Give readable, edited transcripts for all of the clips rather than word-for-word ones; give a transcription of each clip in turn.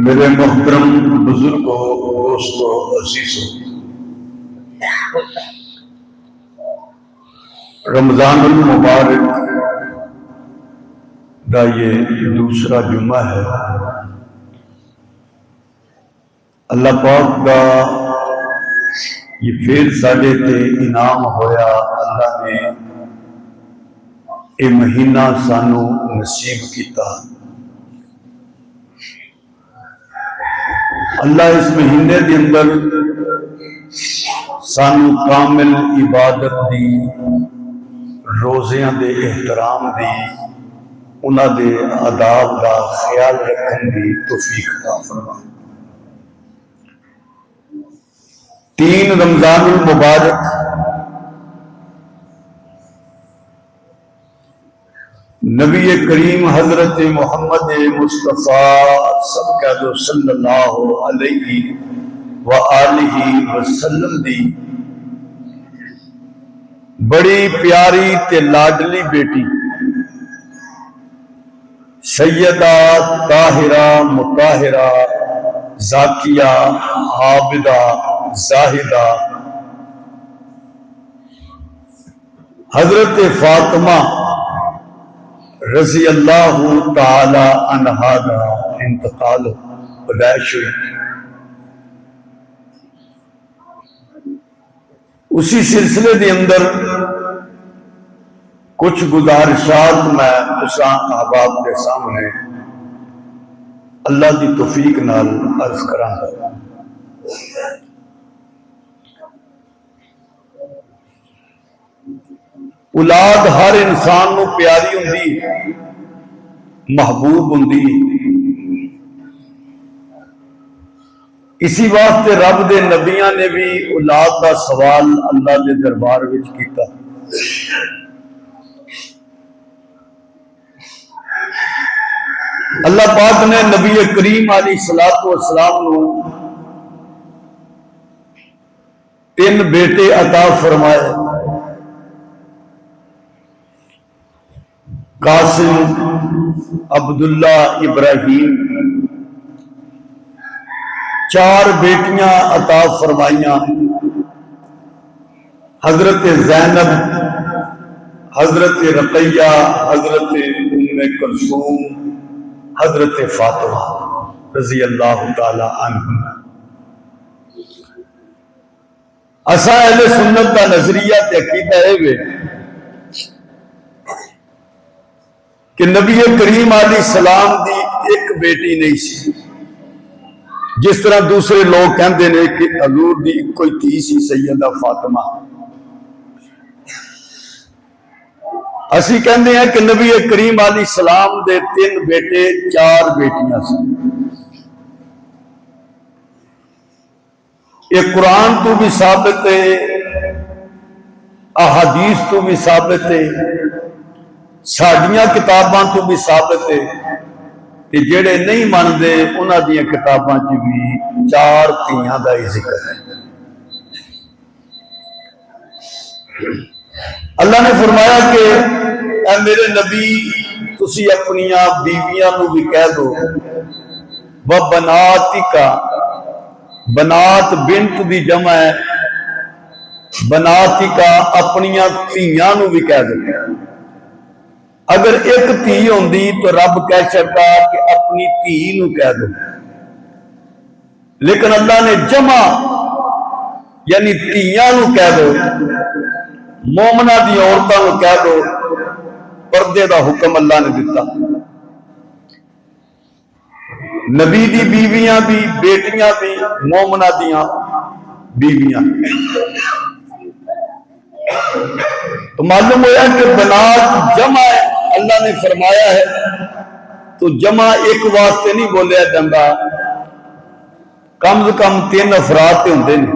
میرے محترم بزرگوں، دوستوں، عزیزوں، رمضان المبارک دا یہ دوسرا جمعہ ہے۔ اللہ پاک دا یہ پھر ساڈے تے انعام ہویا، اللہ نے یہ مہینہ سانو نصیب کیتا۔ اللہ اس مہینے دے اندر سانو کامل عبادت دی، روزیاں دے احترام دی، انہاں دے آداب دا خیال رکھن دی توفیق عطا فرمائے۔ 3 رمضان المبارک نبی کریم حضرت محمد مصطفیٰ صلی اللہ علیہ وآلہ وسلم دی بڑی پیاری تے لاڈلی بیٹی سیدہ طاہرہ مطہرہ زاکیہ عابدہ زاہدہ حضرت فاطمہ رضی اللہ تعالی عنہا دا انتقال پیدائش ہوئی۔ اسی سلسلے دے اندر کچھ گزارشات میں تساں احباب کے سامنے اللہ دی توفیق نال عرض کراں گا۔ اولاد ہر انسان نو پیاری ہوندی، محبوب ہوندی، اسی واسطے رب دے نبیاں نے بھی اولاد دا سوال اللہ دے دربار وچ کیتا۔ اللہ پاک نے نبی کریم علیہ الصلوۃ والسلام نو 3 بیٹے عطا فرمائے، قاسم، عبداللہ، ابراہیم۔ 4 بیٹیاں عطا فرمائیاں، حضرت زینب، حضرت رقیہ، حضرت ام کلثوم، حضرت فاطمہ رضی اللہ تعالی عنہ۔ اساں اہل سنت کا نظریہ تے عقیدہ ہے کہ نبی کریم علیہ السلام دی ایک بیٹی نہیں سی، جس طرح دوسرے لوگ کہندے نے کہ حضور دی کوئی تھی سی سیدہ فاطمہ۔ اسی کہندے ہیں کہ نبی کریم علیہ السلام دے 3 بیٹے 4 بیٹیاں سی۔ یہ قرآن تو بھی ثابت ہے، احادیث تو بھی ثابت ہے، ساڈیاں کتاباں تو بھی ثابت ہے، کہ جڑے نہیں مانتے انہاں دیاں کتاباں چ بھی 4 دھیاں دا ہی ذکر ہے۔ اللہ نے فرمایا کہ اے میرے نبی تسی اپنیاں بیویاں نو بھی کہہ دو، وَبَنَاتِكَ، بنات بنت دی جمع ہے، بناتِكَ اپنیاں دھیاں نو بھی کہہ دو۔ اگر ایک دھی ہوندی تو رب کہہ چکا کہ اپنی دھی نو کہہ دو، لیکن اللہ نے جمع یعنی دھیاں نو کہہ دو، مومنہ دی عورتاں نو کہہ دو۔ پردے دا حکم اللہ نے دیتا۔ نبی دی بیویاں بھی، بیٹیاں بھی، مومنہ دیاں بیویاں۔ تو معلوم ہوا کہ بنات جمع ہے، اللہ نے فرمایا ہے تو جمع ایک واسطے نہیں بولیا جاتا، کم سے کم 3 افراد تے ہوندے نے۔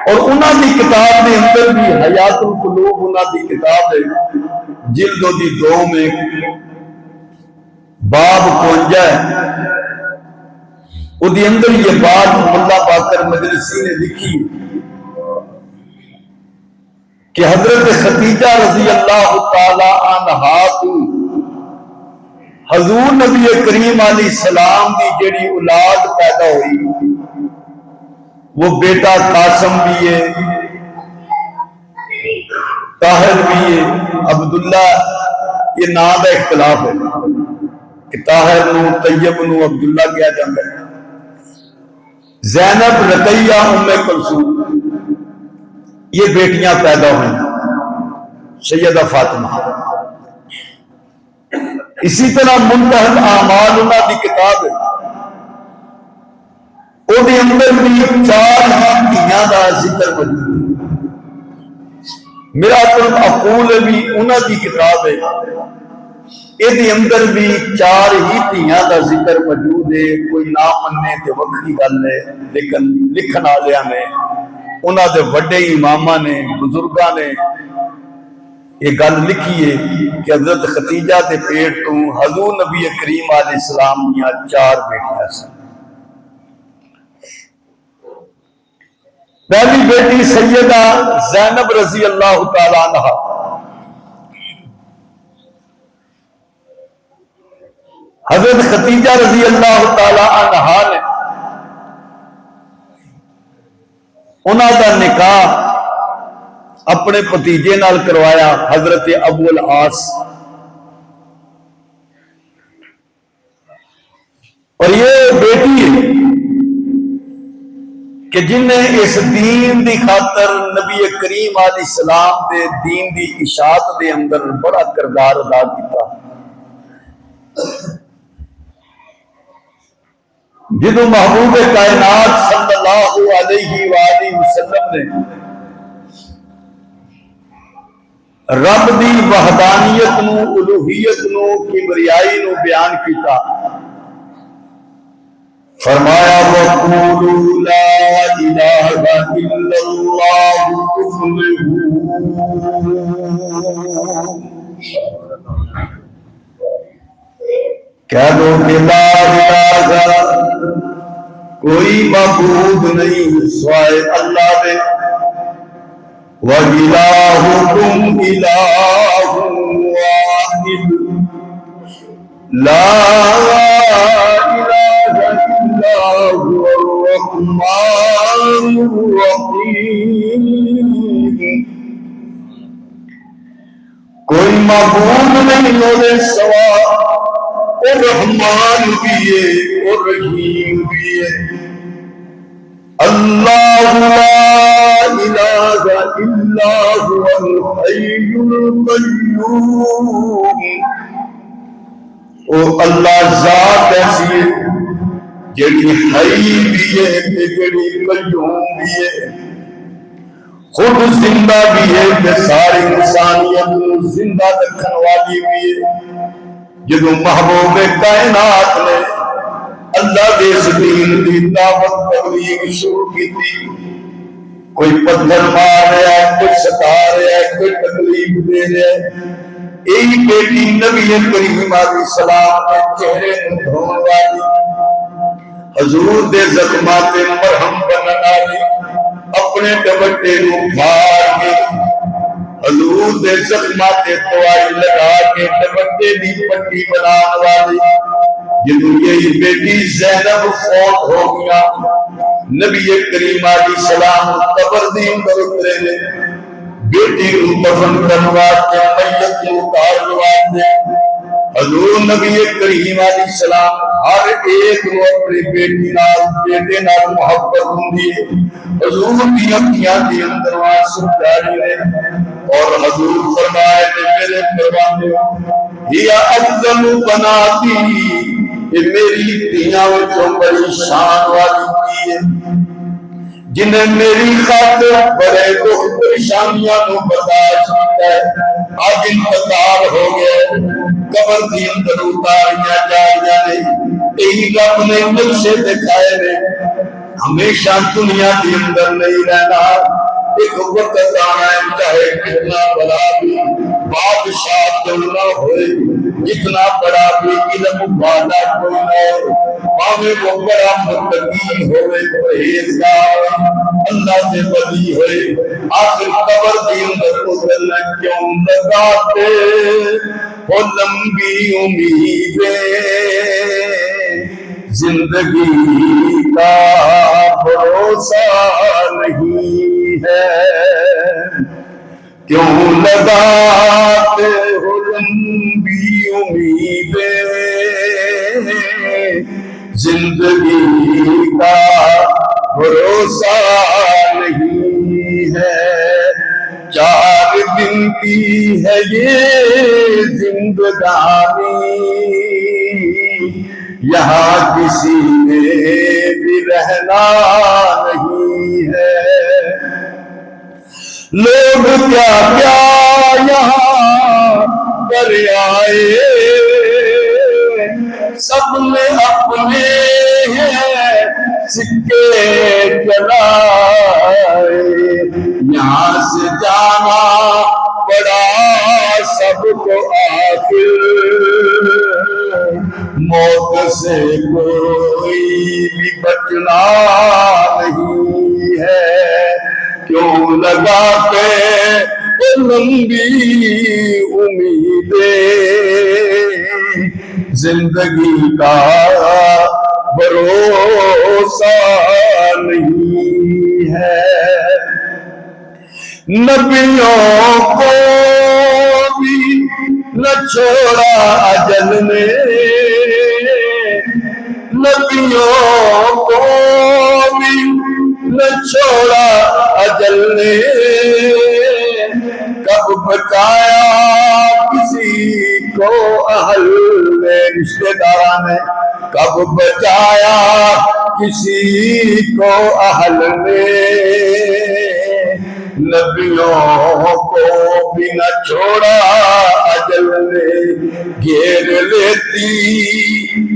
اور انہاں دی کتاب دے اندر بھی حیات القلوب انہاں دی کتاب ہے، جلد دی 2 میں باب 52 ہے، وہ دی اندر یہ بات ملا باقر مجلسی نے لکھی کہ حضرت خدیجہ رضی اللہ تعالی عنہا کو حضور نبی کریم علیہ السلام کی جڑی اولاد پیدا ہوئی وہ بیٹا قاسم بھی ہے، طاہر بھی ہے، عبداللہ یہ نام کا اختلاف ہے کہ طاہر نو طیب نو عبداللہ کیا جاتا ہے۔ زینب، رقیہ، ام کلثوم یہ بیٹیاں پیدا ہوئی، سیدہ فاطمہ۔ اسی طرح منتہی اعمال انہاں دی کتاب ہے، وہ دے اندر بھی 4 دھیاں دا ذکر موجود ہے۔ میرات العقول بھی انہاں دی کتاب ہے، یہ دے اندر بھی 4 ہی دھیاں دا ذکر موجود ہے۔ کوئی نہ مننے تے وکری گل ہے، لیکن لکھن والیاں نے، انہاں دے وڈے اماماں نے، بزرگاں نے یہ گل لکھی ہے کہ حضرت ختیجہ دے پیٹ تو حضور نبی کریم علیہ السلام دیا 4 بیٹیاں سن۔ پہلی بیٹی سیدہ زینب رضی اللہ تعالی عنہ، حضرت ختیجہ رضی اللہ تعالی عنہ نے انہاں دا نکاح اپنے بھتیجے نال کروایا، حضرت ابو العاص، اور یہ بیٹی ہے کہ جن نے اس دین دی خاطر نبی کریم علیہ السلام دے دین دی اشاعت دے اندر بڑا کردار ادا کیتا۔ جدو محبوب کائنات صلی اللہ علیہ وآلہ وسلم نے رب دی وحدانیت نو، الوہیت نو، کبریائی نو بیان کیتا، فرمایا وَقُولُوا لَا إِلَٰهَ إِلَّا اللَّهُ تُفْلِحُونَ، کہہ دو کہ لا الہ کوئی معبود نہیں سوائے اللہ دے، وَإِلَٰهُكُمْ إِلَٰهٌ وَاحِدٌ لَا إِلَٰهَ إِلَّا هُوَ الرَّحْمَٰنُ الرَّحِيمُ، کوئی معبود نہیں ہوئے سوا، اور رحمان بھی ہے اور رحیم بھی ہے۔ اللہ لا الہ الا هو الحی القیوم، اور اللہ ذات ایسی ہے جڑی حی بھی ہے جڑی قیوم بھی ہے، خود زندہ بھی ہے کہ ساری انسانیت کو زندہ رکھن والی بھی ہے۔ جدو محبوب کائنات نے اللہ دے اس دین دی دعوت تبلیغ شروع کی تھی، کوئی پتھر مار رہا ہے، کوئی ستا رہا ہے، کوئی تکلیف دے رہا ہے، یہی بیٹی نبی کریم علیہ السلام کے چہرے کو دھون والی، حضور دے زخمات مرہم بننے والی، اپنے دوپٹے کو پھاڑ کے حضور دے زخمات دوائی لگا کے دوپٹے دی پٹی بنانے والی، جنہوں یہی بیٹی زینب فوت ہو گیا، نبی کریم علیہ السلام قبر دی اندر اترے نے، بیٹی کو دفن کروا کے میت کو اتاروا دے، حضور نبی کریم علیہ السلام ہر ایک کو اپنی بیٹی نال بیٹے نال محبت ہوندی ہے، حضور کی اکھیاں دی اندر آنسو جاری ہے، اور حضور فرمائے کہ میرے پروانے یا افضل بناتی، یہ میری دنیا وچوں بڑی شان والی کی ہے، جنہیں میری خاطر بڑے دکھ پریشانیاں کو برداشت کیتا ہے، آج انتقال ہو گئے، قبر دی اندر اتاریاں جائیاں نہیں، یہی رب نے نقشے دکھائے نے، ہمیشہ دنیا دی اندر نہیں رہنا، ایک وقت آنا ہے چاہے کتنا بڑا بھی بادشاہ کیوں نہ ہوئے، جتنا بڑا بھی علم والا کوئی نہ ہو، پاوے وہ بڑا متقی ہوئے، پرہیزگار اللہ سے ولی ہوئے، آخر قبر دی اندر اترنا کیوں لگاتے وہ لمبی امیدیں زندگی کا بھروسہ نہیں ہے، کیوں لگاتے ہو لمبی امیدیں زندگی کا بھروسہ نہیں ہے، 4 دن کی ہے یہ زندگانی، یہاں کسی نے بھی رہنا نہیں ہے، لوگ کیا کیا یہاں پر آئے، سب نے اپنے ہیں سکے چلائے، یہاں سے جانا پڑا سب کو آخر، موت سے کوئی بھی بچنا نہیں ہے، کیوں لگاتے لمبی امیدیں زندگی کا بھروسہ نہیں ہے، نبیوں کو بھی نہ چھوڑا اجل نے، نبیوں کو بھی نہ چھوڑا اجل نے، کب بچایا کسی کو اہل نے، رشتہ داران نے کب بچایا کسی کو اہل نے، نبیوں کو بھی نہ چھوڑا اجل نے، گھیر لیتی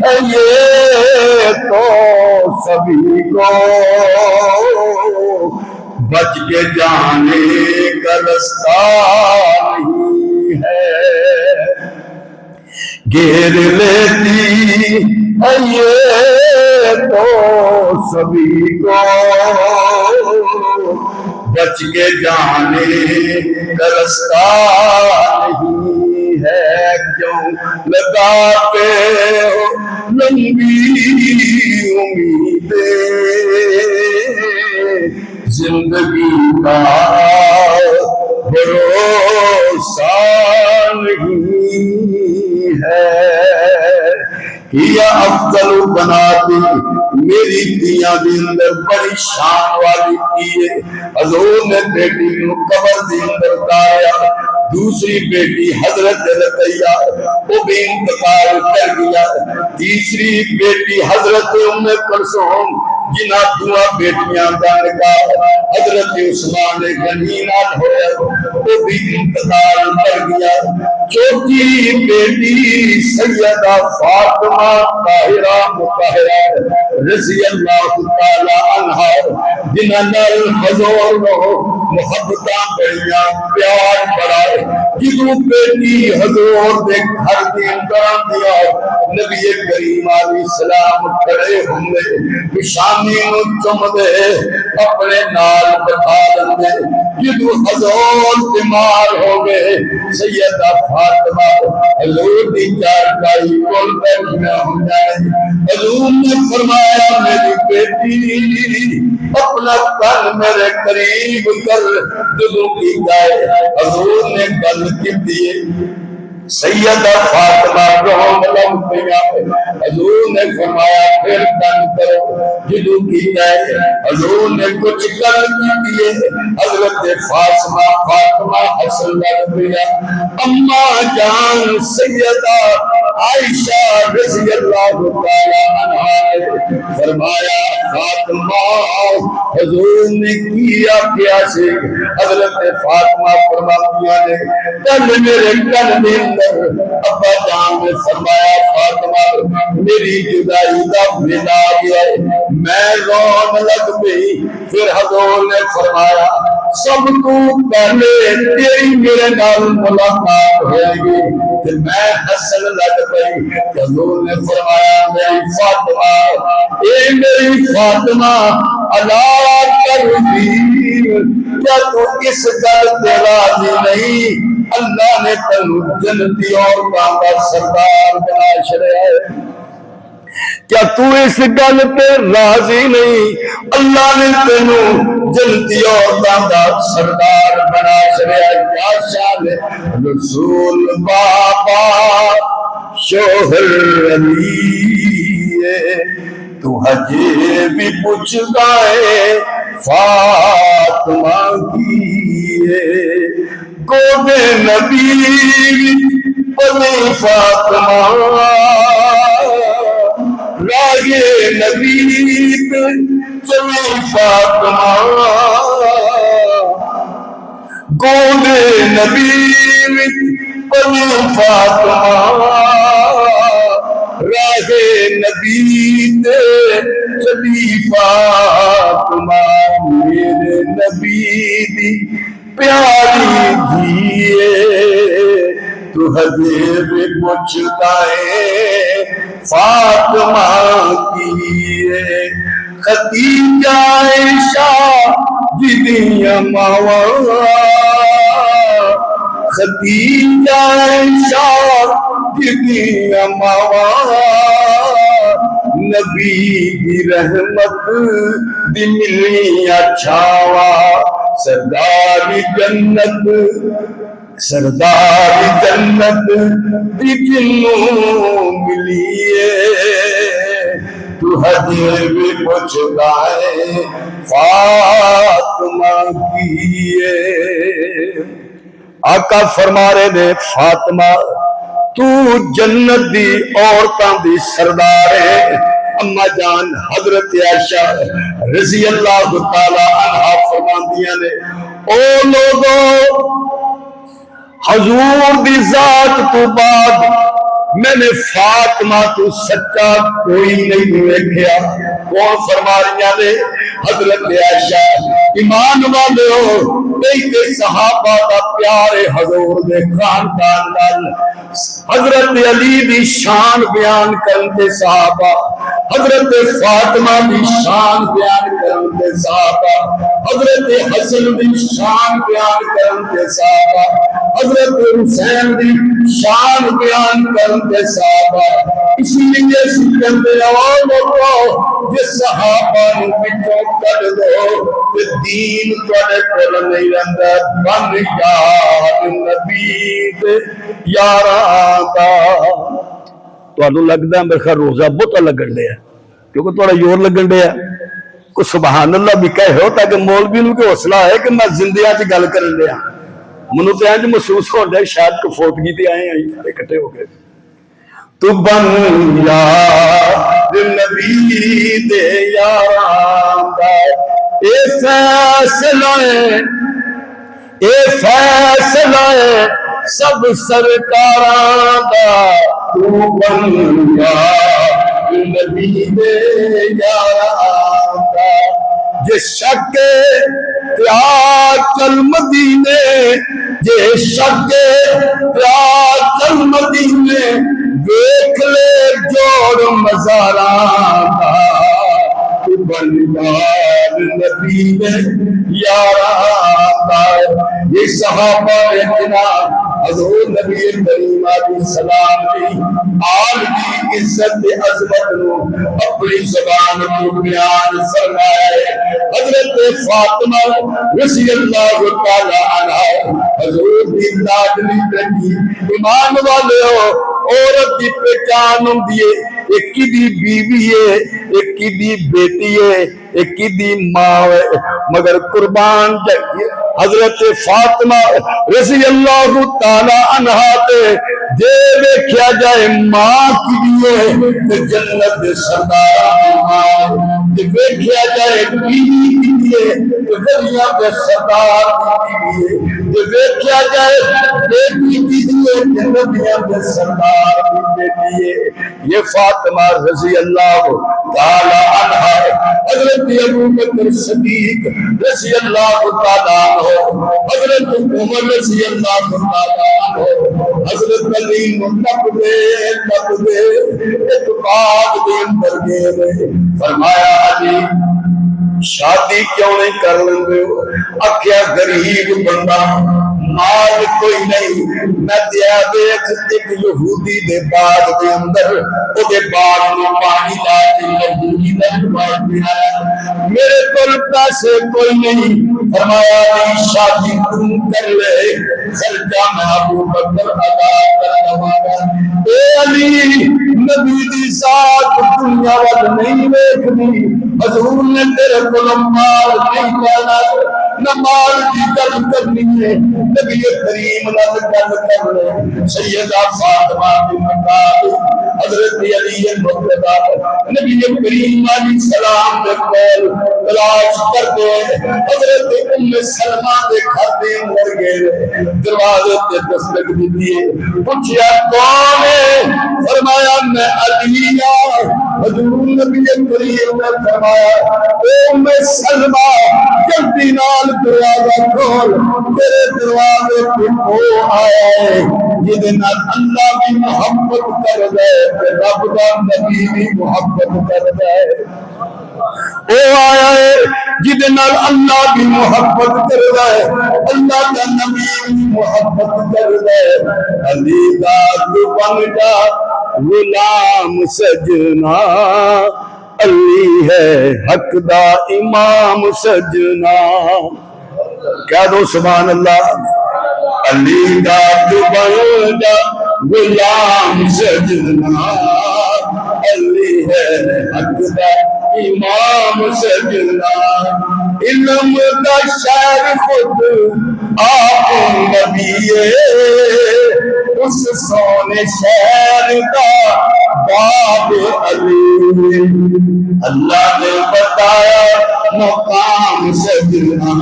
ہے یہ تو سبھی کو، بچ کے جانے کا رستہ نہیں ہے، گھیر لیتی ہے یہ تو سبھی کو، بچ کے جانے کا رستہ نہیں ہے، کیوں لگاتے ہو لمبی امیدیں زندگی کا بھروسہ نہیں ہے، یا افضل بناتی میری دیاں دی اندر بڑی شان والی دیئے، حضور نے بیٹی نو قبر دی اندر دایا، دوسری بیٹی حضرت رقیہ وہ بھی انتقال کر گیا، تیسری بیٹی حضرت ام کلثوم جنہ دعا بیٹیاں دا نکاح حضرت عثمان غنی نال ہویا وہ بھی انتقال کر گیا، چوتھی بیٹی سیدہ فاطمہ طاہرہ مطہرہ رضی اللہ تعالی عنہا جنہ نال حضور نو محبتاں بڑیاں پیار بڑا، جدوں بیٹی حضور دے گھر دے اندر دیا نبی کریم علیہ السلام کھڑے ہوندے پیشانی نو چم دے اپنے نال بٹھا لندے، جدوں حضور بیمار ہو گئے سیدہ فاطمہ حضور دی چارپائی کول بیٹھیاں ہو جائے، حضور نے فرمایا میری بیٹی اپنا کن میرے قریب کر، جدوں کی جائے حضور نے گل کی دیے، سیدہ فاطمہ روم لمپیا، حضور نے فرمایا پھر کن کرو، جدوں کی جائے حضور نے کچھ کر دیے، حضرت فاطمہ حسن لمپیا اما جان سیدہ عائشہ رضی اللہ تعالی عنہا فرمایا فاطمہ حضور نے کیا کیا سے، حضرت فاطمہ فرمایا نے کل میرے کن میں ابا جان نے فرمایا فاطمہ میری جدائی دا ویلا گیا ہے، میں رون لگ پئی، پھر حضور نے فرمایا سب تو پہلے تیری میرے نال ملاقات ہوئے گی، پھر میں ہسن لگ پئی، حضور نے فرمایا میری فاطمہ اے میری فاطمہ الا ترضی، کیا تو اس گل تے راضی نہیں؟ اللہ نے تینوں جنتی عورتاں دا سردار بنا چھڑیا ہے۔ کیا تو اس گل پہ راضی نہیں؟ اللہ نے تینوں جنتی عورتاں دا سردار بنا چھڑیا ہے۔ کیا شان ہے رسول بابا شوہر علی ہے، تو ہجے بھی پوچھتا ہے فاطمہ کی ہے، گودے نبی پلی فاطمہ، راگے نبی چلی فاطمہ، گودے نبی پلی فاطمہ، راگے نبی چلی فاطمہ، میرے نبی دی پیاری دھیے، تو ہجے بھی پوچھتا ہے فاطمہ کی ہے، خدیجہ عائشہ جدیاں ماواں، خدیجہ عائشہ جدیاں ماواں، نبی دی رحمت دی ملیاں چھاواں، سردار جنت سردار جنت دی جنوں ملیے، تو ہجے بھی پوچھتا ہے فاطمہ کیے۔ آقا فرما رہے نے فاطمہ تو جنت دی عورتاں دی سردار ہے۔ اما جان حضرت عائشہ رضی اللہ تعالی عنہا فرماندیاں نے او لوگوں، حضور دی ذات تو بعد میں نے فاطمہ تو سچا کوئی نہیں دیکھا۔ کون فرما رہی نے؟ حضرت عائشہ۔ ایمان والے ہو تے صحابہ دا پیارے حضور دے خاندان نال حضرت علی دی شان بیان کرن تے صحابہ، حضرت فاطمہ دی شان بیان کرن تے صحابہ، حضرت حسن دی شان بیان کرن تے صحابہ، حضرت حسین دی شان بیان کرن تے صحابہ۔ اسی لیے سکندے لوگوں جس صحابہ نو پچھوں کر دو تے دین تواڈے کول نہیں رہندا، بن یار نبی دے یاراں دا۔ تانوں لگدا میرے خیال روزہ بہت لگن ڈیا کیونکہ تھوڑا زور لگن ڈیا، کوئی سبحان اللہ بھی کہے ہو تاکہ مولوی نو کہ حوصلہ ہے کہ میں زندیاں چ گل کرن ڈیا۔ منو تو انج محسوس ہو رہا شاید کو فوتگی تے آئے ہیں سارے اکٹھے ہو گئے۔ تو بن یار نبی دے یاراں دا، اے فیصلہ ہے سب سرکاراں دا، تو بن یار نبی دے یاراں دا، جے شک پیار چل مدینے، جے شک پیار چل مدینے، ویکھ لے جوڑ مزاراں دا، تو بن یار نبی دے یاراں دا۔ یہ صحابہ احترام حضور نبی کریم علیہ السلام کی آل کی عزت عظمت نو اپنی زبان کو بیان فرمایا ہے۔ حضرت فاطمہ رضی اللہ تعالی عنہا حضور کی لاڈلی بیٹی، ایمان والے ہو عورت کی پہچان ہوندی ہے ایک دی بیوی ہے، ایک دی بیٹی ہے، ایک دی ماں ہے، مگر قربان جائیے حضرت فاطمہ رضی اللہ تعالی عنہا تے جے ویکھیا جائے ماں کی دیئے تے جنت دے سردار دی ماں، جے ویکھیا جائے بیوی کی دیئے تے ولیاں دے سردار دی بیوی، جے ویکھیا جائے بیٹی کی دیئے تے نبیاں دے سردار دی بیٹی ہے۔ یہ فاطمہ رضی اللہ تعالی عنہا حضرت ابو بکر صدیق رضی اللہ تعالی عنہ، حضرت عمر رضی اللہ تعالی عنہ، حضرت علی منتقبے ایک باغ دے اندر گئے، فرمایا علی شادی کیوں نہیں کر لیندے ہو؟ آکھیا غریب بندہ مال کوئی نہیں، میں دیا دیکھ ایک یہودی دے باغ دے اندر او دے باغ میں پانی لا کے یہودی نے باغ میں آیا، میرے کول پیسے کوئی نہیں، فرمایا نہیں شادی تم کر لے، خرچہ میں ابو بکر ادا کر دوں گا۔ اے علی نبی دی ذات دنیا وال نہیں ویکھدی، حضور نے تیرے کو مال نہیں لینا، نہ مال کی گل کرنی ہے، نبی کریم نال گل کرنے، سیدہ فاطمہ بنت حضرت علی مرتضی نبی کریم علیہ السلام دے کول تلاش کرتے حضرت ام سلمہ دے گھر دے اندر گئے، دروازے تے دستک دیتی ہے، پوچھیا کون ہے؟ فرمایا میں علی ہوں۔ حضور نبی کریم نے فرمایا اے ام سلمہ جلدی نال دروازہ کھول، تیرے دروازے پہ وہ آیا ہے جہدے نال اللہ بھی محبت کر دے، رب دا نبی بھی محبت کر دے، وہ آیا ہے جہدے نال اللہ بھی محبت کر دے، اللہ دا نبی بھی محبت کر دے۔ علی دا بن جا غلام سجنا، علی ہے حق دا امام سجنا، کہہ دو سبحان اللہ۔ علی دا بن جا غلام سجنا، علی ہے حق دا امام سجنا، علم دا شہر خود آپ نبی اس سونے شہر دا باب علی، اللہ نے بتایا مقام سجنا،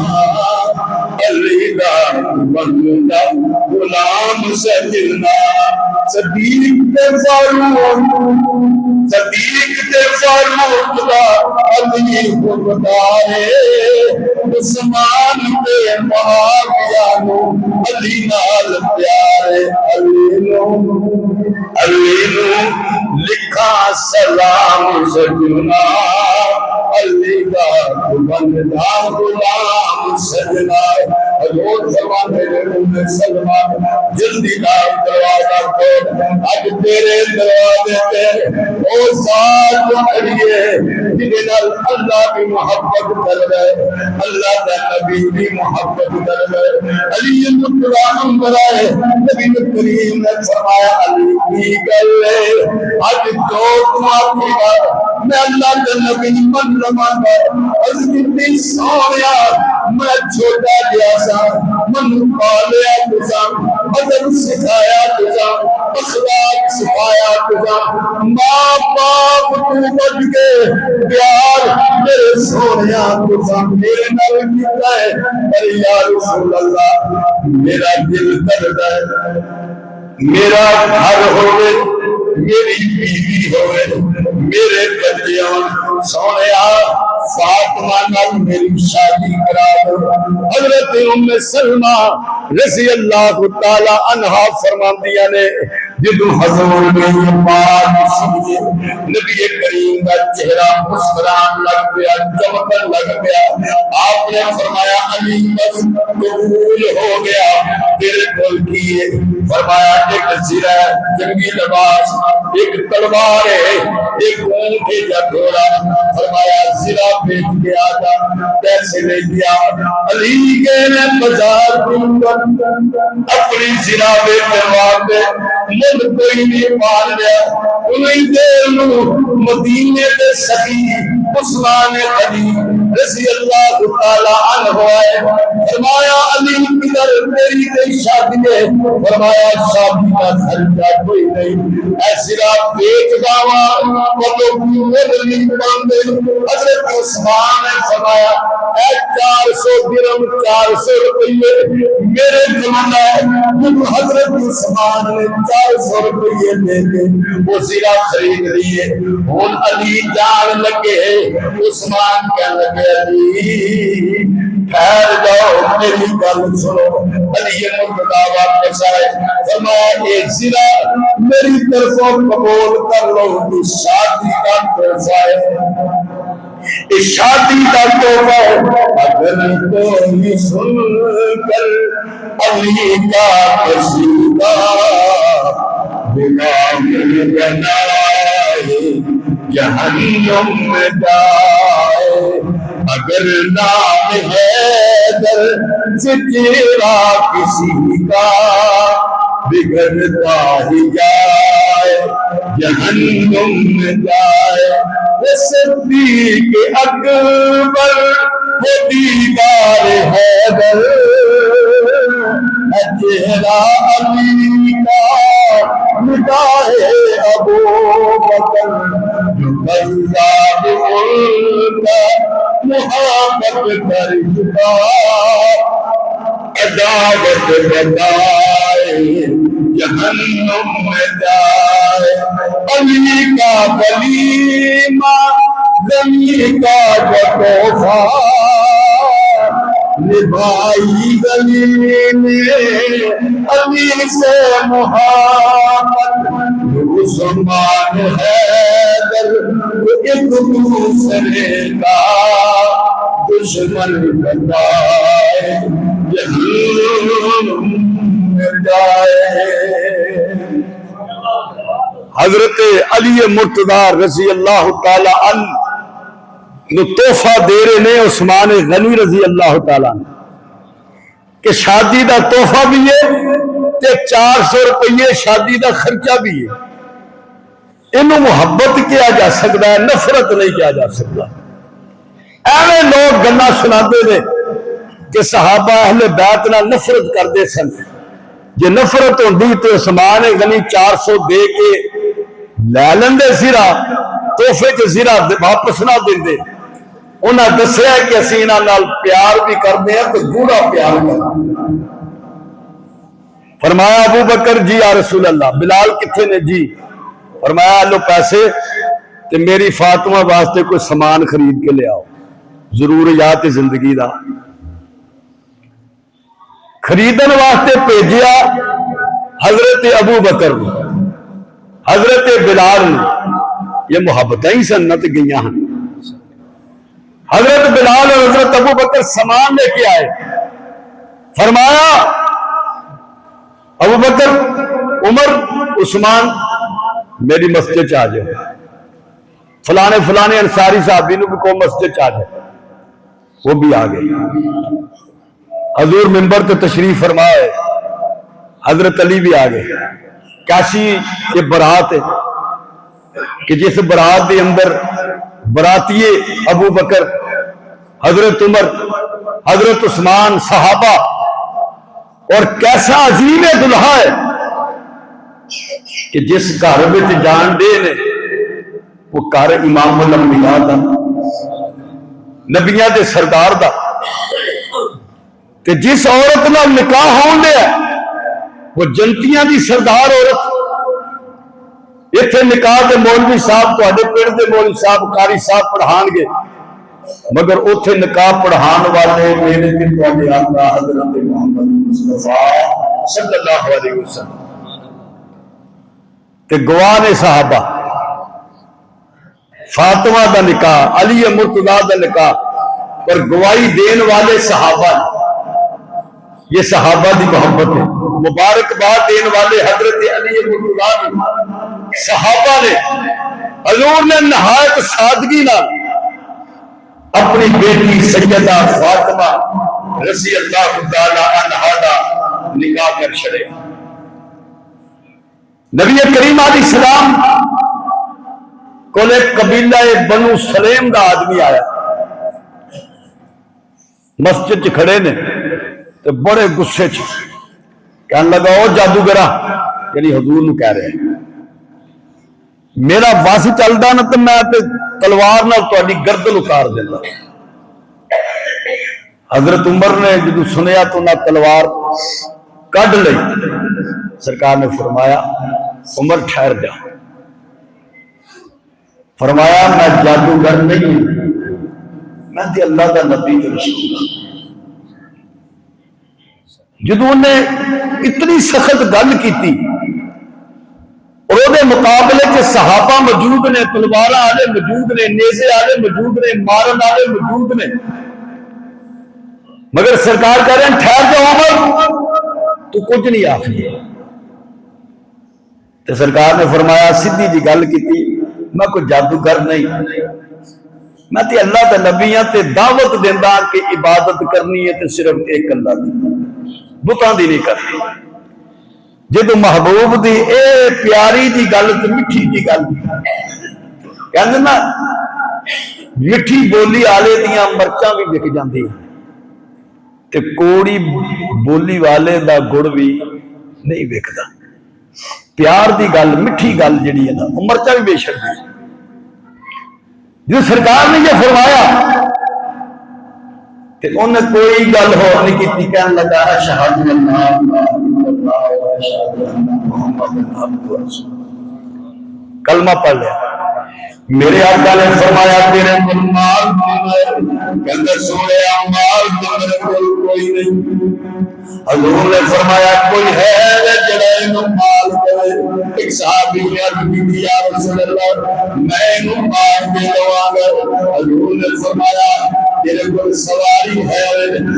علی دا بندہ غلام سجنا، صدیق تے فاروق دا علی خوددارے، عثمان تے معاویہ نو علی نال پیارے، علی نو لکھا سلام سجنا، علی دا بندہ غلام سجنا۔ حضور فرماتے ہیں سلمان جلدی نال دروازہ کھول، اج تیرے دروازے تے او ذات کھڑی ہے جہدے نال اللہ بھی محبت کر رہے، اللہ دا نبی بھی محبت کر رہے۔ علی مطلع انبر آئے، نبی کریم نے فرمایا علی کی گل ہے، اج جو تم آتی بار میں اللہ کے نبی من لماں گا، عزیزی سونیا میں چھوٹا گیا سا، من پالیا تجا، ادب سکھایا تجا، اخلاق سکھایا تجا، ماں باپ تو بچ کے پیار میرے سونیا تجا میرے نال کیتا ہے، پر یا رسول اللہ میرا دل درد ہے، میرا گھر ہوئے، میری بیوی ہوئے، میرے بچیاں سونیا فاطمہ نال میری شادی کرا دو۔ حضرت ام سلمہ رضی اللہ تعالی عنہا فرماندیاں نے جدو حضور نے یہ بات سنی، نبی کریم کا چہرہ مسکران لگ گیا، چمکن لگ گیا، آپ نے فرمایا علی بس قبول ہو گیا، تیرے کول کی ہے؟ فرمایا ایک زرہ جنگی لباس، ایک تلوار ہے، ایک اونٹ یا گھوڑا، فرمایا زرہ بیچ کے آجا، پیسے لے دیا، علی کے نے بازار اپنی زرہ بیچ کے مل کوئی نہیں پال رہا، انہیں دیر نو مدینے دے سخی عثمان علی رضی اللہ تعالی عنہ آئے، فرمایا علی کدھر میری تے شادی ہے؟ فرمایا شادی کا خرچہ کوئی نہیں، ایسی رات بیچ گاوا وہ تو مل نہیں باندھے۔ حضرت عثمان نے فرمایا اے 400 درہم 400 روپئے میرے جملہ ہے، جب حضرت عثمان نے 400 روپئے دے کے وہ زیرہ خرید لیے، ان علی جان لگے، عثمان کہنے لگے علی ٹھہر جاؤ میری گل سنو علی مرتضیٰ واپس آئے فرمایا ایک زرا میری طرفوں قبول کر لو شادی کا تحفہ ہے شادی کا تحفہ اگر کوئی سن کر علی کا قصیدہ غلام بنائے جہنم میں جائے اگر نام حیدر ذکرا کسی کا بگڑتا ہی جائے جہنم میں جائے صدیق اکبر وہ دیدار حیدر چہرہ علی کا نگاہ ابو بکر جو بزاد کا محبت کر چکا عداوت بتائے جہنم میں جائے علی کا کلیمہ زمین کا جو تحفہ نبھائی گلی میں علی سے محبت عثمان حیدر ایک دوسرے کا دشمن بنائے جہنم میں جائے حضرت علی مرتضیٰ رضی اللہ تعالی عنہ نو تحفہ دے رہے نے عثمان غنی رضی اللہ تعالیٰ عنہ کہ شادی دا تحفہ بھی ہے تے 400 روپیے شادی دا خرچہ بھی ہے انہوں محبت کیا جا سکتا ہے نفرت نہیں کیا جا سکتا ایویں لوگ گنا سناتے تھے کہ صحابہ اہل بیت نہ نفرت کرتے سن جے نفرت ہوندی تو عثمان غنی 400 دے کے لے لیندے زرا تحفے کے زرا واپس نہ دیندے انہاں دسیا کہ اسی انہاں نال پیار بھی کرتے ہیں تو گوڑا پیار کرتے ہیں فرمایا ابو بکر جی یا رسول اللہ بلال کتنے نے جی فرمایا لو پیسے تے میری فاطمہ واسطے کوئی سامان خرید کے لے آؤ ضروریات زندگی دا خریدن واسطے بھیجیا حضرت ابو بکر نے حضرت بلال نے یہ محبتیں ہی سنت گئیاں ہیں حضرت بلال اور حضرت ابو بکر سامان لے کے آئے فرمایا ابو بکر عمر عثمان میری مسجد چ آ جائے فلانے فلانے انصاری صحابی نے بھی کو مسجد چ آ جائے وہ بھی آ گئے حضور ممبر تو تشریف فرمائے حضرت علی بھی آ گئے کیسی یہ برات ہے کہ جس برات کے اندر براتی ابو بکر حضرت عمر حضرت عثمان صحابہ اور کیسا عظیم دلہا ہے کہ جس گھر میں جان دے نے وہ گھر امام الانبیاء دا نبیاں دے سردار دا کہ جس عورت نال نکاح ہون دے وہ جنتیاں دی سردار عورت اتنے نکاح دے مولوی صاحب تواڈے پنڈ دے مولوی صاحب قاری صاحب پڑھان گے مگر اتنے نکاح پڑھان والے میرے تے تواڈے آقا حضرت محمد مصطفیٰ صلی اللہ علیہ وسلم تے گواہ نے صحابہ فاطمہ دا نکاح علی مرتضیٰ دا نکاح پر گواہی دین والے صحابہ یہ صحابہ دی محبت ہے مبارکباد دین والے حضرت علی مرتضیٰ صحابہ نے حضور نے نہایت سادگی نال اپنی بیٹی سیدہ فاطمہ رضی اللہ تعالی عنہا دا نکاح کر چھڑے نبی کریم علیہ السلام کو ایک قبیلہ بنو سلیم دا آدمی آیا مسجد چ کھڑے نے تو بڑے غصے چ کہنے لگا او جادوگرا یعنی حضور نو کہہ رہے ہیں میرا وس چلدا نہ تو میں تلوار نال تہاڈی گردن اتار دینا حضرت عمر نے جدو سنیا تو نہ تلوار کڈ لئی سرکار نے فرمایا عمر ٹھہر جا فرمایا میں جادوگر نہیں میں تے اللہ دا نبی تے رسول ہوں جدو انہیں اتنی سخت گل کی اور وہ مقابلے کے صحابہ موجود نے، تلوار والے موجود نے، نیزے والے موجود نے، مارن والے موجود نے، مگر سرکار کہہ رہے ہیں ٹھہر جاؤ عمر، تو کچھ نہیں آخری۔ تو سرکار نے فرمایا سیدھی جی گل کی، میں کوئی جادوگر نہیں، میں تے اللہ تے نبی ہاں تے دعوت دینا کہ عبادت کرنی ہے تے صرف ایک اللہ دی، بتاں دی نہیں کرنی۔ جدو محبوب دی اے پیاری جی گل تے میٹھی جی گل، کہندے نا میٹھی بولی والے دیاں مرچاں بھی وک جاندی تے کوڑی بولی والے دا گڑ بھی نہیں وکدا۔ پیار دی گل، میٹھی گل جڑی ہے نا وہ مرچا بھی بے شک ہے۔ جو سرکار نے یہ فرمایا کہ انہیں کوئی گل ہو نہیں کی، کہنے لگا اشہد ان لا الہ الا اللہ و اشہد ان محمد عبدہ ورسولہ، کلمہ پڑھ لیا۔ میرے آقا نے فرمایا تیرے کل مال کہندے سونے مال میرے کول کوئی نہیں۔ حضور نے فرمایا کوئی ہے جڑا اینو مال دے؟ ایک صحابی نے عرض کی یا رسول اللہ میں اینو مال دے دواں گا۔ حضور نے فرمایا تیرے کول سواری ہے؟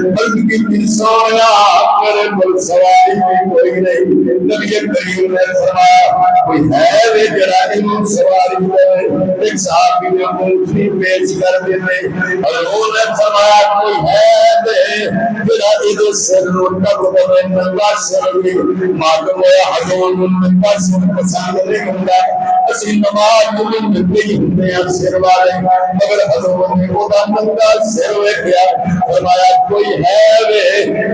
عرض کی سویا میرے کول سواری بھی کوئی نہیں۔ نبی کریم نے فرمایا کوئی ہے جڑا اینو سواری دے؟ ایک صحابی نے اونٹنی پیش کر دیتے۔ حضور نے فرمایا کوئی ہے جڑا ادھر سر نوٹا کو دے ننگا سر بھی معلوم ہے حضور ننگا سر پسند نہیں ہوتا، اسی نماز میں ننگی ہوتے ہیں سر والے، مگر حضور نے وہ ننگا سر ہوئے کیا۔ فرمایا کوئی ہے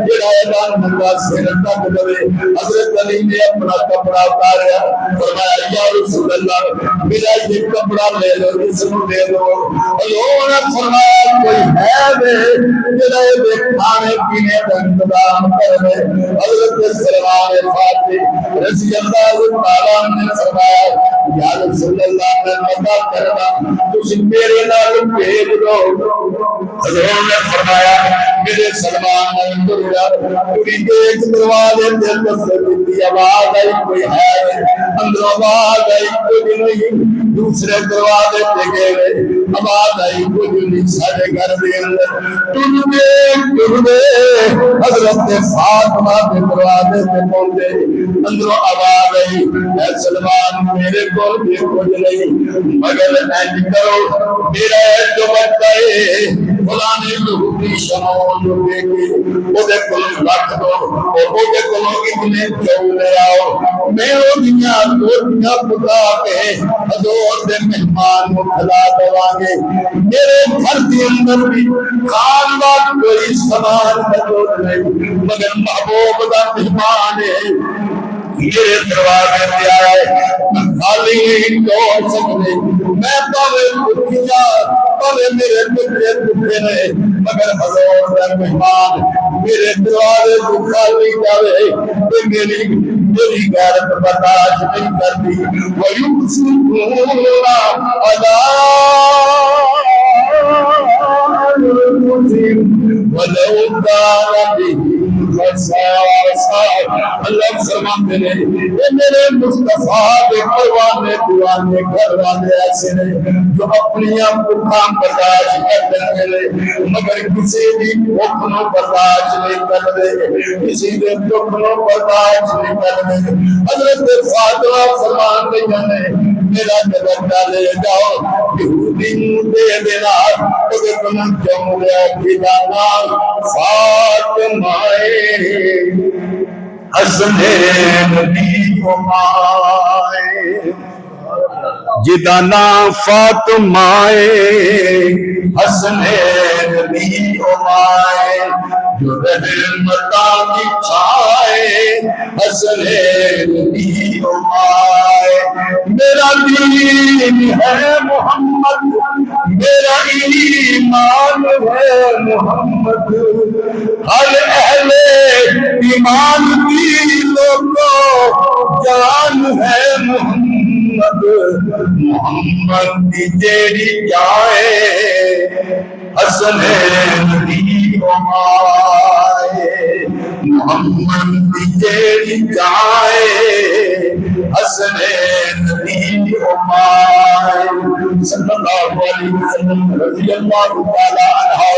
جڑا ادھر ننگا سر تک دے۔ حضرت علی نے اپنا کپڑا اتاریا، فرمایا یا رسول اللہ میرا یہ کپڑا لے لو، اس کو دے دو۔ حضور نے فرمایا کوئی ہے جڑا یہ کھانے پینے کا انتظام کرے؟ حضرت سلمان فارسی رضی اللہ تعالیٰ نے فرمایا یا رسول اللہ میں پتہ کرنا تسی میرے نال بھیج دو۔ حضور نے فرمایا میرے سلمان نے اندر ایک دروازے دے پس کی آواز آئی کوئی ہے؟ اندر آواز آئی کوئی نہیں۔ دوسرے دروازے پہ گئے آواز آئی کچھ نہیں، سارے گھر دے اندر ٹر دے حضرت فاطمہ کے دروازے پہ پہنچے، اندروں آواز آئی اے سلمان میرے کو بھی کچھ نہیں، مگر اینج کرو میرا دوپٹہ فلانے لوٹی شمول دے کے وہ دے کل رکھ دو اور وہ دے کل اتنے جو لے آؤ، میں وہ دنیا روٹیاں پکا کے حضور دے مہمان کو کھلا دوانگے۔ میرے گھر کے اندر بھی کھان بات کوئی سامان موجود نہیں، مگر محبوب دا مہمان ہے میرے دروازے پہ آئے، میں خالی نہیں چھوڑ سکتے، میں پاوے بھوکیا پاوے میرے بچے بھوکے رہے، مگر حضور دا مہمان میرے دروازے کو خالی جاوے کہ میری غیرت برداشت نہیں کرتی۔ وَيُقْسِمُونَ عَلَىٰ أَنفُسِهِمْ وَلَوْ كَانَ بِهِمْ خَصَاصَةٌ۔ اللہ فرماتے ہیں یہ میرے مصطفیٰ کے پروانے دیوانے گھر والے ایسے ہیں جو اپنی بھوکاں برداشت کرتے ہیں، مگر کسی بھی بھوک نو برداشت نہیں کرتے، کسی بھی دکھ نو برداشت نہیں کرتے۔ حضرت فاطمہ فرمان رہی ہیں میرا دوپٹہ لے جاؤ یہودی دے دینا، اگر تم جملہ کی نام فاطمہ حسنین بھی ہمائے، جدا نام فاطمہ حسنین بھی ہمائے، جو رحمتاں کی چھائے حسنین بھی ہمائے۔ میرا دین ہے محمد، میرا ایمان ہے محمد، ہر اہل ایمان کی لوگوں جان ہے محمد، محمد کی جیڑی جائے حسنین بھی ہمائے۔ محمد جیڑی جائے حسنین دی امائے صلی اللہ علیہ وسلم رضی اللہ تعالی عنہ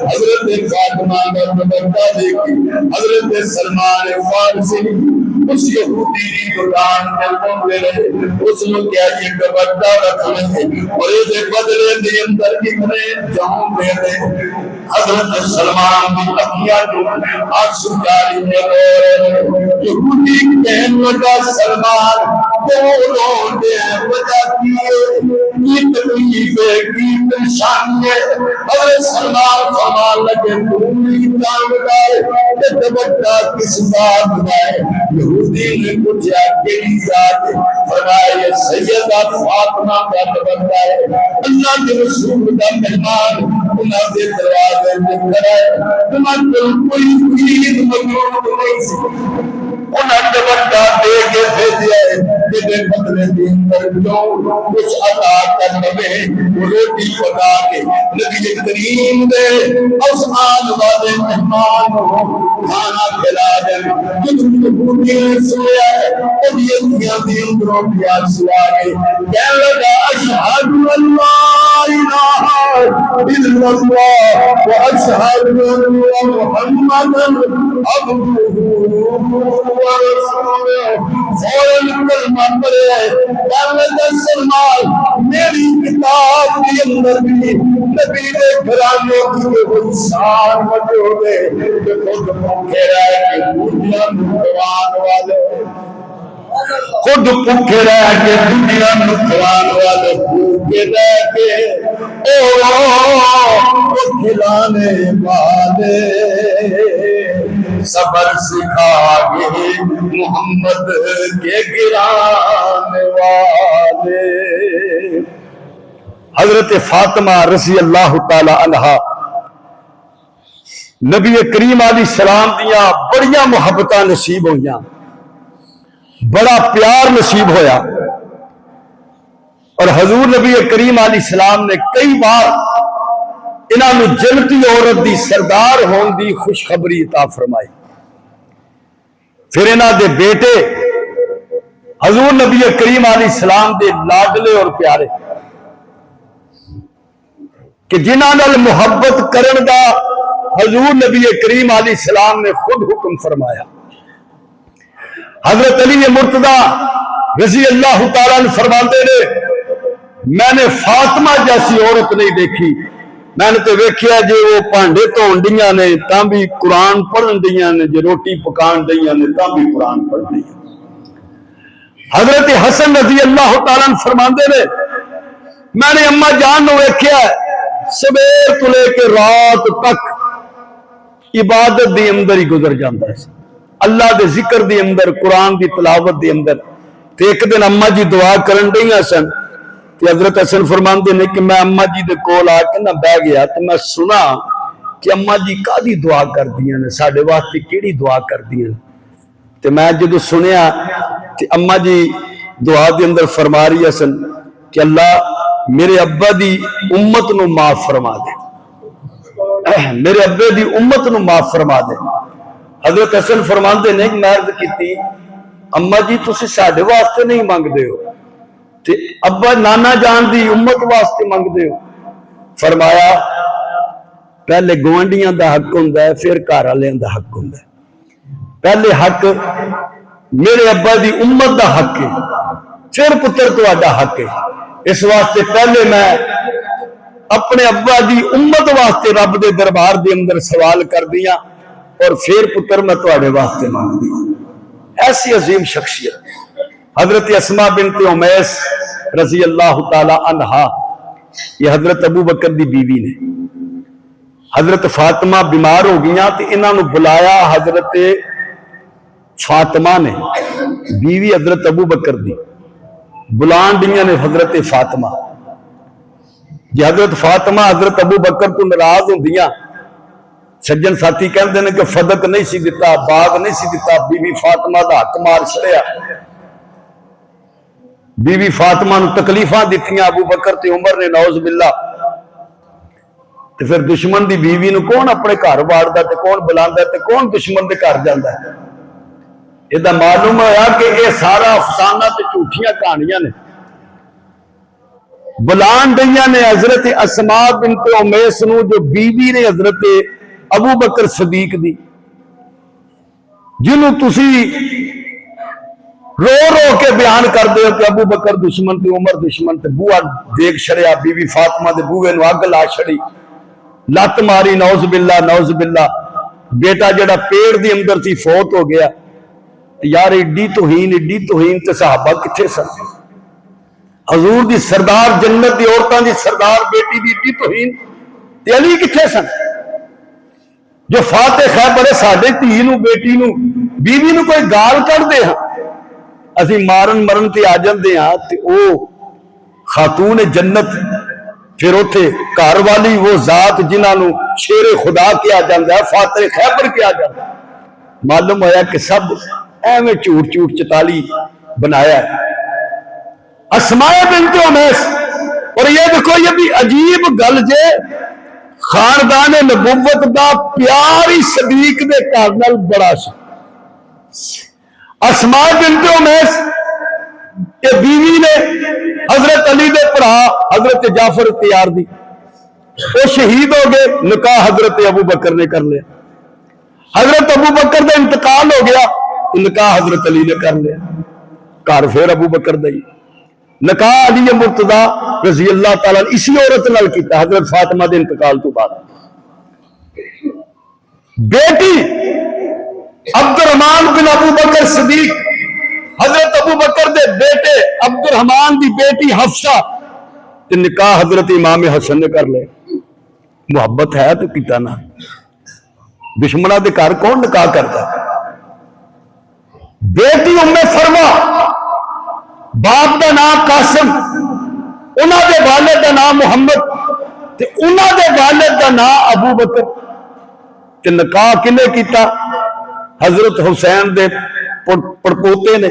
حضرت فاطمہ نے دوپٹہ دیکھی حضرت سلمان فارسی اس یہودی کی دکان میں پہنچے رہے اس نے کیا یہ دوپٹہ رکھ لیں اور یہ بدلے دے اندر کتنے جاؤں دے دے حضرت سلمان کی اکھیاں جو آنسو جاری میں رو رہے یہودی کہنے لگا سلمان کیوں رو دے وجہ کی تکلیف ہے کی پریشانی ہے حضرت سلمان فرمان لگے تم نہیں جانتے کہ دوپٹہ کس بات کا ہے یہودی نے پوچھا کیڑی ذات فرمایا یہ سیدہ فاطمہ کا دوپٹہ ہے اللہ کے رسول کا مہمان انہاں دے دروازے میں کھڑا ہے تمہارے کوئی چیز موجود نہیں سی انہاں دوپٹہ دے کے بھیجا ہے کہ بدلے دے اندر جو کچھ عطا کرنے میں روٹی پکا کے نبی کریم دے اس آن والے مہمان کو کھانا کھلا دیں جب یہودی نے سویا ہے اور یتیاں دی اندروں پیاس ہوا گئے کہنے لگا اشہد اللہ الہ الا اللہ واشہد ان محمدن عبدہ ورسولہ فوراً کلمہ پڑھے کہنے لگا سلمان میری کتاب کے اندر بھی نبی دے گھرانے کی وہ شان موجود ہے کہ خود بھوکے رہ کے دنیا نکوان والے خود بھوکے رہ کے دنیا نکوان والے بھوکے رہ کے او کھلانے والے صبر سکھا گے محمد کے گرانے والے حضرت فاطمہ رضی اللہ تعالی عنہا نبی کریم علیہ السلام دیاں بڑیاں محبتاں نصیب ہویاں بڑا پیار نصیب ہویا اور حضور نبی کریم علیہ السلام نے کئی بار انہاں نو جنتی عورت دی سردار ہون دی خوشخبری عطا فرمائی پھر انہاں دے بیٹے حضور نبی کریم علیہ السلام دے لاڈلے اور پیارے کہ جنہاں نال محبت کرن دا حضور نبی کریم علیہ السلام نے خود حکم فرمایا حضرت علی مرتضی رضی اللہ تعالیٰ نے فرماتے نے میں نے فاطمہ جیسی عورت نہیں دیکھی میں نے تو ویکھیا جے وہ پانڈے دھون ڈیاں نے تاں بھی قرآن پڑھن ڈیاں نے جے روٹی پکان ڈیاں نے تاں بھی قرآن پڑھ ڈیاں حضرت حسن رضی اللہ تعالیٰ نے فرماتے نے میں نے اماں جان نو ویکھیا سویر تو لے کے رات تک عبادت دی اندر ہی گزر جاندہ ہے اللہ دے ذکر دی اندر قرآن دی تلاوت دی اندر تے ایک دن اماں جی دعا کرن ڈیاں سن تے حضرت حسن فرماندے نے کہ میں اماں جی دے کول آ کے نہ بہ گیا تے میں سنا کہ اماں جی کادی دعا کر دیاں نے ساڈے واسطے کیڑی دعا کر دیاں تے میں جدوں سنیا تے اماں جی دعا دے اندر فرما رہی حسن کہ اللہ میرے ابا دی امت نو معاف فرما دے میرے ابے دی امت نو معاف فرما دے حضرت حسن فرماندے نے میں عرض کیتی اماں جی تسی ساڈے واسطے نہیں منگدے ہو تے ابا نانا جان دی امت واسطے منگدے ہو فرمایا پہلے گوانڈیاں دا حق ہوندا ہے پھر گھر والیاں دا حق ہوندا ہے پہلے حق میرے ابا دی امت دا حق ہے پھر پتر تہاڈا حق ہے اس واسطے پہلے میں اپنے ابا دی امت واسطے رب دے دربار دے اندر سوال کر دیا اور پھر پتر میں تواڈے واسطے مانگ دیا ایسی عظیم شخصیت حضرت اسماء بنت امیس رضی اللہ تعالی عنہا یہ حضرت ابو بکر دی بیوی نے حضرت فاطمہ بیمار ہو گیا تو انہوں نے بلایا حضرت فاطمہ نے بیوی حضرت ابو بکر دی بلان دیاں نے حضرت فاطمہ جی حضرت فاطمہ حضرت ابو بکر تو ناراض ہوں دیاں سجن ساتھی کہندے نے کہ فدق نہیں سی دیتا باغ نہیں سی دیتا بی بی فاطمہ دا حق مار چھڑیا بی بی فاطمہ نو تکلیفاں دتیاں ابو بکر تے عمر نے نعوذ باللہ تو پھر دشمن دی بیوی نو کون اپنے گھر واڑدا تے کون بلاندا تے کون دشمن دے گھر جاندا ہے؟ یہ معلوم ہوا کہ یہ سارا افسانہ تے جھوٹیاں کہانیاں نے. بلان دیاں نے حضرت اسماء بنت امیس نو جو بیوی نے حضرت ابو بکر صدیق دی، جنہوں تسی رو رو کے بیان کر دے کہ ابو بکر دشمن تے عمر دشمن تے بوہا دیکھ چھڑیا، بی بی فاطمہ دے بوہے نو اگ لا چھڑی، لت ماری، نعوذ باللہ نعوذ باللہ. بیٹا جڑا پیڑ دی اندر تھی فوت ہو گیا. یار ایڈی توہین تے صحابہ کتھے سن؟ حضور دی سردار جنت دی عورتاں دی سردار بیٹی دی ایڈی توہین تے علی کتھے سن جو فاتح خیبر ساڈے دھی نو بیٹی نو بیوی نو کوئی گال کر دے ہاں اسی مارن مرن تے آ جاندے ہاں تے او خاتون جنت پھر اوتھے گھر والی وہ ذات جنہاں نو شیر خدا کیا جاندا ہے، فاتح خیبر کیا جاندا ہے. معلوم ہویا کہ سب ایویں جھوٹ چتالی بنایا ہے. اسماء بنت امیس، اور یہ دیکھو یہ بھی عجیب گل جے، خاندان نبوت دا پیار ہی صدیق دے گھر نال بڑا سی. اسماء بنت امیس یہ بیوی نے حضرت علی دے بھرا حضرت جعفر تیار دی، وہ شہید ہو گئے، نکاح حضرت ابو بکر نے کر لیا. حضرت ابو بکر دا انتقال ہو گیا تو نکاح حضرت علی نے کر لیا. گھر پھر ابو بکر دا ہی. نکاح علی مرتضی رضی اللہ تعالیٰ اسی عورت نال کیتا حضرت فاطمہ دے انتقال تو بعد. بیٹی عبد الرحمن بن ابو بکر صدیق، حضرت ابو بکر دے بیٹے عبد الرحمن دی بیٹی حفصہ تے نکاح حضرت امام حسن نے کر لے. محبت ہے تو کیتا نہ. دشمنہ دے گھر کون نکاح کرتا؟ بیٹی ام فروا، باپ دا نام قاسم، انہاں دے والد دا نام محمد تے انہاں دے والد دا نام ابو بکر. تے نکاح کنے کیتا؟ حضرت حسین دے پڑپوتے نے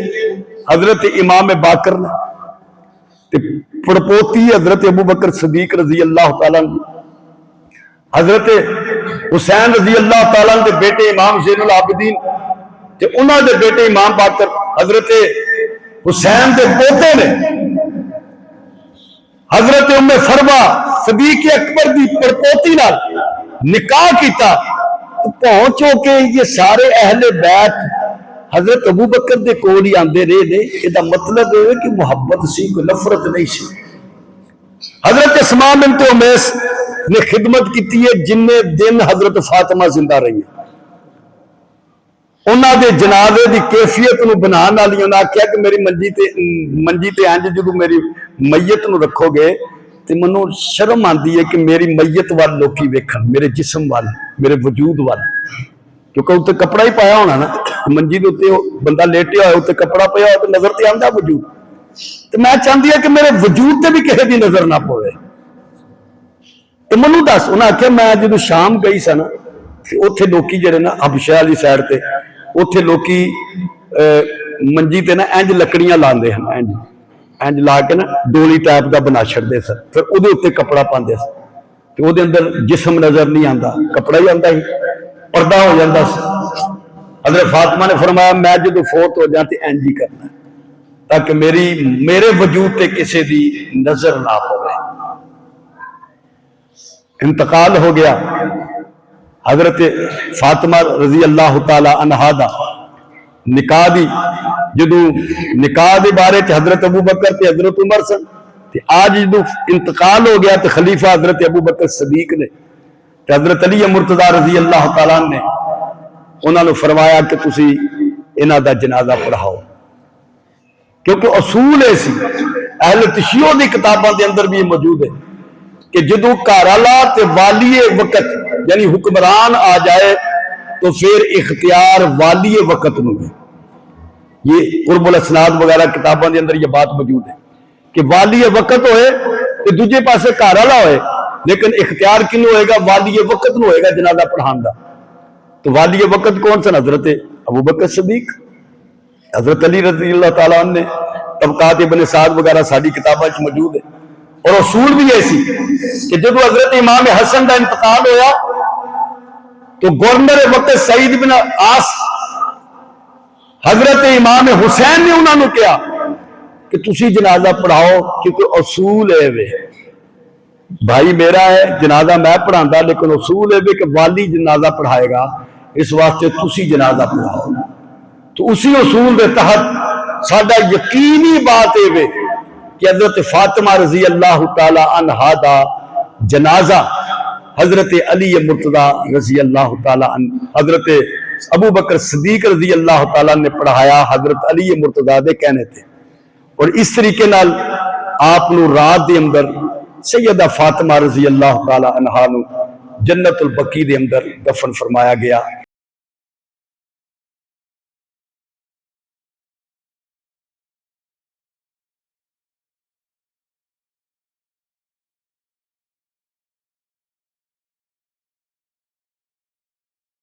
حضرت امام باقر نے، تے پڑپوتی حضرت ابو بکر صدیق رضی اللہ تعالیٰ عنہ. حضرت حسین رضی اللہ تعالیٰ عنہ دے بیٹے امام زین العابدین تے انہاں دے بیٹے امام باقر حضرت حسین دے پوتے نے. حضرت ام فروا صدیق اکبر دی پڑپوتی نال نکاح کیتا. پہنچو کہ یہ سارے اہل بیت حضرت ابو بکر دے کول ہی آندے رہے نے. یہ مطلب ہے کہ محبت سی، کوئی نفرت نہیں سی. حضرت اسماء بنت امیس نے خدمت کی ہے جن دن حضرت فاطمہ زندہ رہی ہیں. انہاں دے جنازے دی کیفیت نو بنان والی انہاں آکھیا کہ میری منجی تے انج جدوں میری میت نو رکھو گے تے منوں شرم آندی ہے کہ میری میت وال لوکی ویکھن، میرے جسم وال، میرے وجود وال، کیونکہ اتنے کپڑا ہی پایا ہونا نا. منجی دے اتنے بندہ لیٹیا ہوا اتنے کپڑا پایا ہوا تو نظر تے آندا وجود. تو میں چاہتی ہے کہ میرے وجود تے بھی کسی دی نظر نہ پوے. تو منوں دس، انہاں آکھیا میں جدوں شام گئی سا نا اتنے لوکی جڑے نا حبشہ والی سائڈ تے اتنے لوکی منجی تے نا انج لکڑیاں لاندے ہیں، انج لا کے نا ڈولی ٹائپ دا بنا چھڑدے سن، پھر وہ اتنے کپڑا پاندے سن تو وہ اندر جسم نظر نہیں آتا، کپڑا ہی آتا ہی پردہ ہو جاتا سی. حضرت فاطمہ نے فرمایا میں جدو فوت ہو جاتی انج ہی کرنا تاکہ میرے وجود تے کسی دی نظر نہ پوے. انتقال ہو گیا. حضرت فاطمہ رضی اللہ تعالی عنہا دا نکاح دی جدو نکاح دے بارے چ حضرت ابو بکر تے حضرت عمر سن تے آج جدو انتقال ہو گیا تے خلیفہ حضرت ابو بکر صدیق نے تے حضرت علی مرتضی رضی اللہ تعالیٰ نے انہوں نے فرمایا کہ تسی انہاں دا جنازہ پڑھاؤ، کیونکہ اصول ہے سی اہل تشیع دی کتاباں دے اندر بھی یہ موجود ہے کہ جدو گھرالا تے والی وقت یعنی حکمران آ جائے تو پھر اختیار والی وقت نو ہے. یہ قرب الاسناد وغیرہ کتابوں دے اندر یہ بات موجود ہے کہ والی وقت ہوئے تو دوجے پاسے گھرالا ہوئے لیکن اختیار کنو ہوئے گا؟ والی وقت نو ہوئے گا جنازہ پڑھان دا. تو والی وقت کون سن؟ حضرت ابو بکر صدیق، حضرت علی رضی اللہ تعالیٰ عنہ نے طبقات ابن سعد وغیرہ ساری کتابوں موجود ہے. اور اصول بھی ایسی کہ جب حضرت امام حسن کا انتقال ہویا تو گورنر وقت سعید بن عاص حضرت امام حسین نے انہوں نے کہا کہ تسی جنازہ پڑھاؤ، کیونکہ اصول ہے وے بھائی میرا ہے جنازہ میں پڑھانا، لیکن اصول ہے وے کہ والی جنازہ پڑھائے گا، اس واسطے تسی جنازہ پڑھاؤ۔ تو اسی اصول کے تحت سادہ یقینی بات ہے وے کہ حضرت فاطمہ رضی اللہ تعالی عنہا دا جنازہ حضرت علی مرتضی رضی اللہ تعالی عنہ، حضرت ابو بکر صدیق رضی اللہ تعالیٰ نے پڑھایا حضرت علی مرتضی دے کہنے تھے، اور اس طریقے نال آپ نو رات دے اندر سیدہ فاطمہ رضی اللہ تعالی عنہا نو جنت البقیع دے اندر دفن فرمایا گیا۔